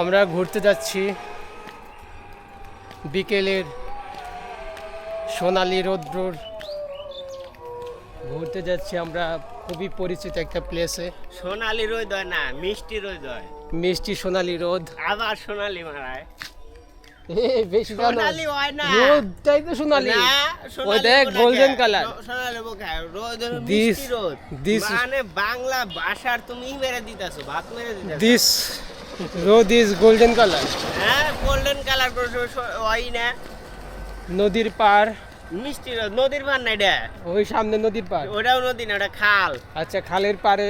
আমরা ঘুরতে যাচ্ছি বিকেলের সোনালী রৌদ্রর ঘুরতে যাচ্ছি আমরা খুবই পরিচিত একটা প্লেসে। সোনালি রোদ হয় না, মিষ্টি রোদ হয়। মিষ্টি সোনালী রোদ। আবার সোনালি মারায়। বেশি সোনালি হয় না, রোদটাই তো সোনালী। না, ওই সোনালি দেখ বোনা গোল্ডেন কে? কালার। সোনালি বোকায়, রোদ হলো This- মিষ্টি রোদ। this- মানে বাংলা ভাষার তুমি মেরে দিতেছো, ভাত মেরে দিতেছো। দিস রোদ ইজ গোল্ডেন কালার। হ্যাঁ, গোল্ডেন কালার হয় না, নদীর পার, মিষ্টি রোদ। নদীর পার না এটা, ওই সামনে নদীর পার। ওটাও নদী না, ওটা খাল। আচ্ছা, খালের পারে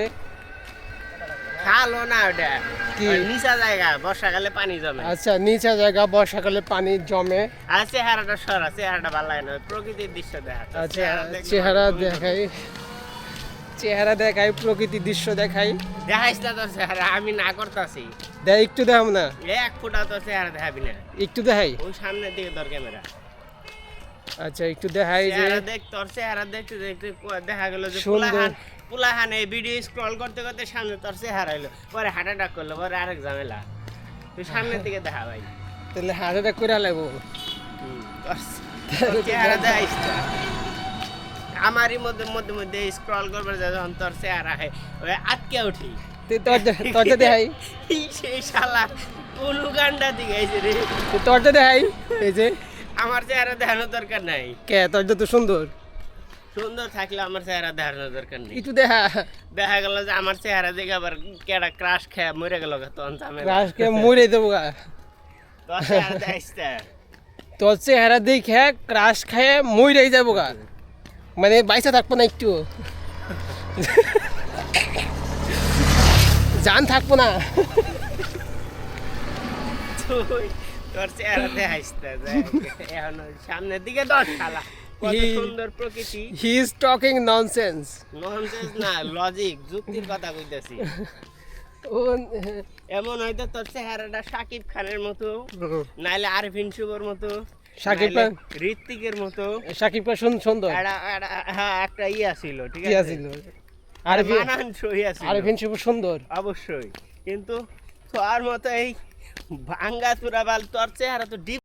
খালও না ওটা, কি? ওই নিচা জায়গা, বর্ষাকালে পানি জমে। আচ্ছা, নিচা জায়গা, বর্ষাকালে পানি জমে। আর চেহারাটা সরা, চেহারাটা ভালো লাগে না, প্রকৃতির দৃশ্য দেখা। তো আচ্ছা, দেখলে চেহারা ভালো লাগে। দেখাই, চেহারা দেখাই, প্রকৃতির দৃশ্য দেখাই। দেখাইস না তোর চেহারা, আমি না করতেছি। দেখ, একটু দেখাম না, এক ফুটা তোর চেহারা দেখাবি না, একটু দেখাই। ওই সামনের দিকে তোর ক্যামেরা। আচ্ছা, একটু দেখাই যে চেহারা দেখ, তোর চেহারা দেখতে দেখতে দেখা গেল যে সুন্দর। পুলাহান এই ভিডিও স্ক্রল করতে করতে সামনে তোর চেহারা এলো, পরে হার্ট অ্যাটাক করলো, পরে আরেক ঝামেলা। তুই সামনের দিকে দেখা ভাই। তাহলে হাজারটা করে লাগবো। তোর চেহারা দেখাইস না। আমারই মধ্যে মধ্যে মধ্যে স্ক্রল করবে যখন তোর চেহারা হয়, ওই আটকে উঠি। তোরটা দেখাই, সেই শালা কোন গান্ডা দিকে আইছে রে। তোরটা দেখাই। এই যে আমার চেহারা দেখানোর দরকার নাই, কে, তোরটা তো সুন্দর। সুন্দর থাকলে আমার চেহারা দেখানোর দরকার নেই। একটু দেখা। দেখা গেল যে আমার চেহারা দেখে আবার কেডা ক্রাশ খেয়ে মরে গেল, তখন ঝামেলা। রাজকে মরে দেবো গা। তোর চেহারা দেখাইস না। তোর চেহারা দেখে ক্রাশ খায় মইরাই যাবো গা, মানে বাইসা থাকবো না, একটু জান থাকবো না। তুই তোর চেহারা দেখাইস না, দেখ। এখন ওই সামনের দিকে দশ শালা, কত হি- সুন্দর প্রকৃতি। He is talking nonsense. Nonsense না, লজিক, যুক্তির কথা কইতাছি। ও এমন হয়তো তোর চেহারাটা শাকিব খানের মতো, নাইলে আরফিন শুভর মতো, শাকিব নাইলে খান- ঋত্বিকের মতো। সাকিব খান সুন্দর। হ্যাঁ, একটা ইয়া ছিল, ঠিক কি আছে, আছিল? মানানসই আছিল, আরফিন শুভ সুন্দর। অবশ্যই। কিন্তু তোর মতো এই ভাঙ্গা চূড়া বাল, তোর চেহারা তো ডিপ